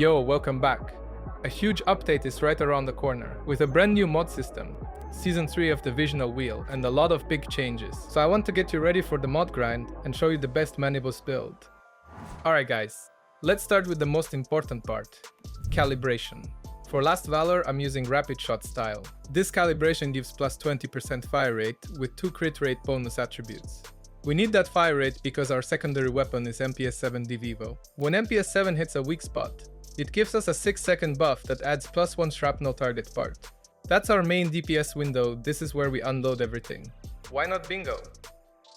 Yo, welcome back. A huge update is right around the corner, with a brand new mod system, Season 3 of the Visional Wheel, and a lot of big changes. So I want to get you ready for the mod grind and show you the best Manibus build. Alright guys, let's start with the most important part, calibration. For Last Valor, I'm using Rapid Shot style. This calibration gives plus 20% fire rate with 2 crit rate bonus attributes. We need that fire rate because our secondary weapon is MPS7 DVivo. When MPS7 hits a weak spot, it gives us a 6-second buff that adds plus 1 shrapnel target part. That's our main DPS window. This is where we unload everything. Why not bingo?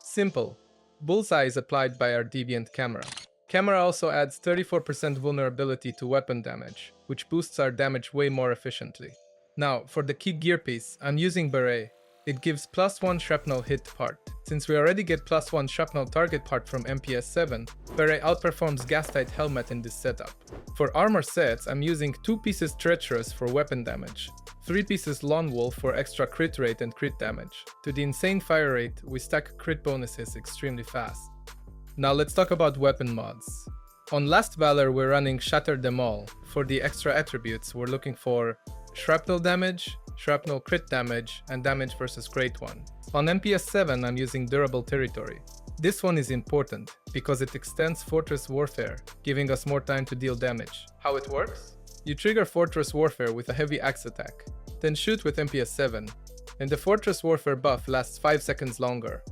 Simple. Bullseye is applied by our deviant camera. Camera also adds 34% vulnerability to weapon damage, which boosts our damage way more efficiently. Now, for the key gear piece, I'm using Beret. It gives plus 1 shrapnel hit part. Since we already get plus 1 shrapnel target part from MPS7, Beret outperforms Gas-Tight Helmet in this setup. For armor sets, I'm using 2 pieces Treacherous for weapon damage, 3 pieces Lone Wolf for extra crit rate and crit damage. To the insane fire rate, we stack crit bonuses extremely fast. Now let's talk about weapon mods. On Last Valor, we're running Shatter Them All. For the extra attributes, we're looking for shrapnel damage, shrapnel crit damage, and damage versus Great One. On MPS7, I'm using Durable Territory. This one is important because it extends Fortress Warfare, giving us more time to deal damage. How it works? You trigger Fortress Warfare with a heavy axe attack, then shoot with MPS7, and the Fortress Warfare buff lasts 5 seconds longer.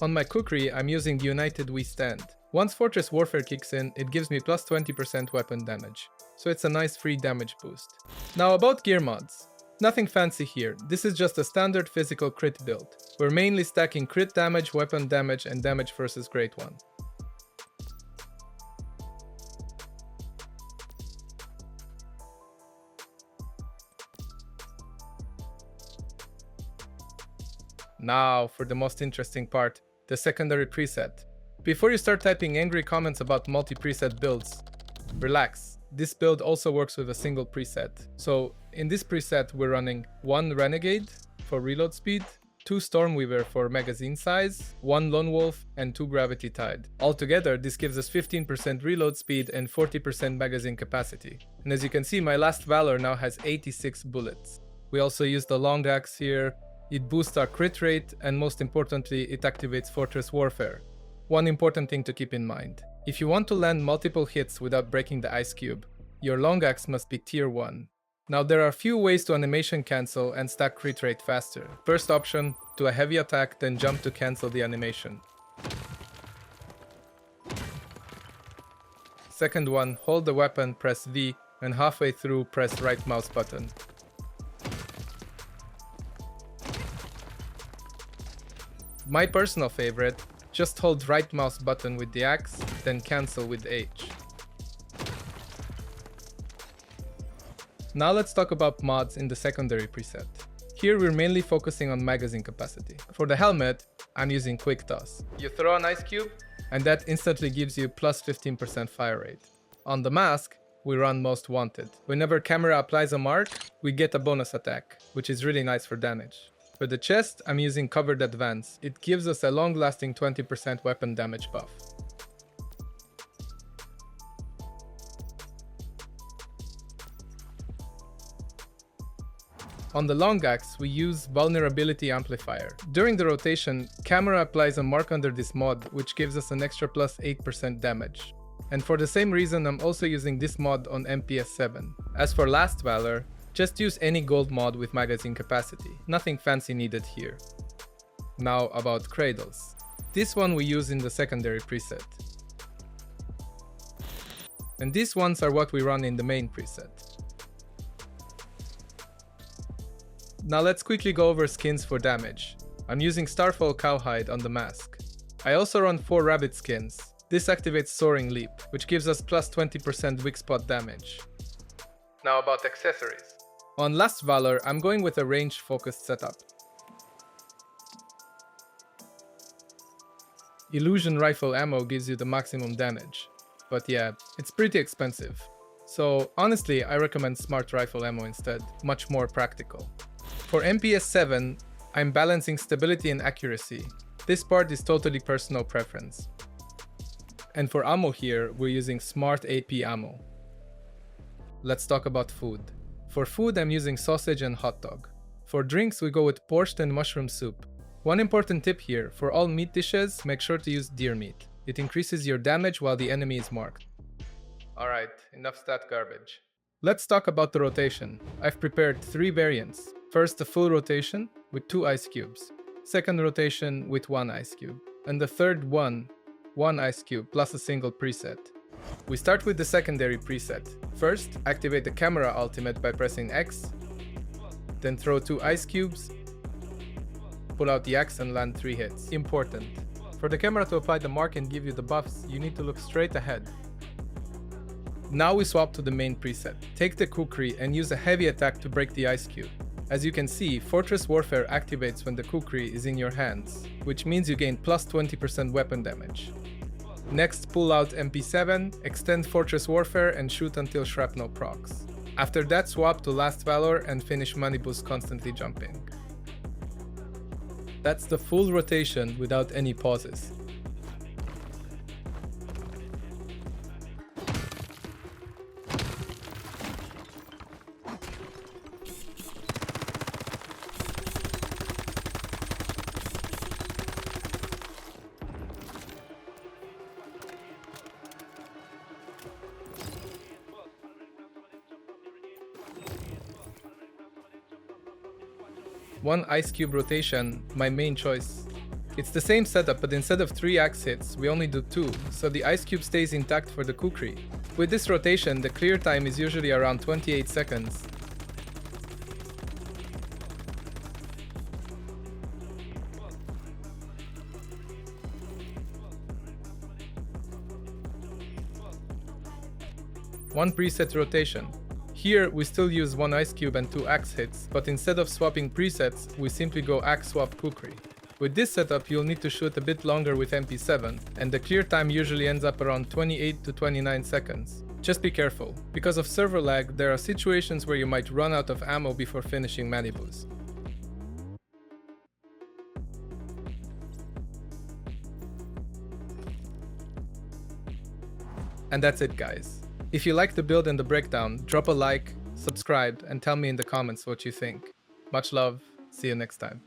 On my Kukri, I'm using United We Stand. Once Fortress Warfare kicks in, it gives me plus 20% weapon damage, so it's a nice free damage boost. Now about gear mods. Nothing fancy here, this is just a standard physical crit build. We're mainly stacking crit damage, weapon damage, and damage versus Great One. Now for the most interesting part, the secondary preset. Before you start typing angry comments about multi-preset builds, relax. This build also works with a single preset. So in this preset, we're running 1 Renegade for reload speed, 2 Stormweaver for magazine size, 1 Lone Wolf, and 2 Gravity Tide. Altogether, this gives us 15% reload speed and 40% magazine capacity. And as you can see, my Last Valor now has 86 bullets. We also use the long axe here. It boosts our crit rate, and most importantly, it activates Fortress Warfare. One important thing to keep in mind. If you want to land multiple hits without breaking the ice cube, your long axe must be tier 1. Now there are a few ways to animation cancel and stack crit rate faster. First option, do a heavy attack, then jump to cancel the animation. Second one, hold the weapon, press V, and halfway through press right mouse button. My personal favorite, just hold right mouse button with the axe, then cancel with H. Now let's talk about mods in the secondary preset. Here we're mainly focusing on magazine capacity. For the helmet, I'm using Quick Toss. You throw an ice cube, and that instantly gives you plus 15% fire rate. On the mask, we run Most Wanted. Whenever camera applies a mark, we get a bonus attack, which is really nice for damage. For the chest, I'm using Covered Advance. It gives us a long-lasting 20% weapon damage buff. On the long axe, we use Vulnerability Amplifier. During the rotation, camera applies a mark under this mod, which gives us an extra plus 8% damage. And for the same reason, I'm also using this mod on MPS7. As for Last Valor, just use any gold mod with magazine capacity. Nothing fancy needed here. Now about Cradles. This one we use in the secondary preset. And these ones are what we run in the main preset. Now let's quickly go over skins for damage. I'm using Starfall Cowhide on the mask. I also run 4 rabbit skins. This activates Soaring Leap, which gives us plus 20% weak spot damage. Now about accessories. On Last Valor, I'm going with a range-focused setup. Illusion Rifle ammo gives you the maximum damage. But yeah, it's pretty expensive. So honestly, I recommend Smart Rifle ammo instead, much more practical. For MPS7, I'm balancing stability and accuracy. This part is totally personal preference. And for ammo here, we're using Smart AP ammo. Let's talk about food. For food, I'm using sausage and hot dog. For drinks, we go with borscht and mushroom soup. One important tip here, for all meat dishes, make sure to use deer meat. It increases your damage while the enemy is marked. Alright, enough stat garbage. Let's talk about the rotation. I've prepared 3 variants. First, a full rotation with 2 ice cubes. Second rotation with 1 ice cube. And the third one ice cube plus a single preset. We start with the secondary preset. First, activate the camera ultimate by pressing X. Then throw 2 ice cubes. Pull out the axe and land 3 hits. Important. For the camera to apply the mark and give you the buffs, you need to look straight ahead. Now we swap to the main preset. Take the kukri and use a heavy attack to break the ice cube. As you can see, Fortress Warfare activates when the kukri is in your hands, which means you gain plus 20% weapon damage. Next, pull out MP7, extend Fortress Warfare and shoot until shrapnel procs. After that, swap to Last Valor and finish Manibus constantly jumping. That's the full rotation without any pauses. One ice cube rotation, my main choice. It's the same setup, but instead of 3 axe hits, we only do 2, so the ice cube stays intact for the kukri. With this rotation, the clear time is usually around 28 seconds. One preset rotation. Here, we still use 1 ice cube and 2 axe hits, but instead of swapping presets, we simply go axe swap kukri. With this setup, you'll need to shoot a bit longer with MP7, and the clear time usually ends up around 28 to 29 seconds. Just be careful. Because of server lag, there are situations where you might run out of ammo before finishing Manibus. And that's it, guys. If you liked the build and the breakdown, drop a like, subscribe, and tell me in the comments what you think. Much love, see you next time.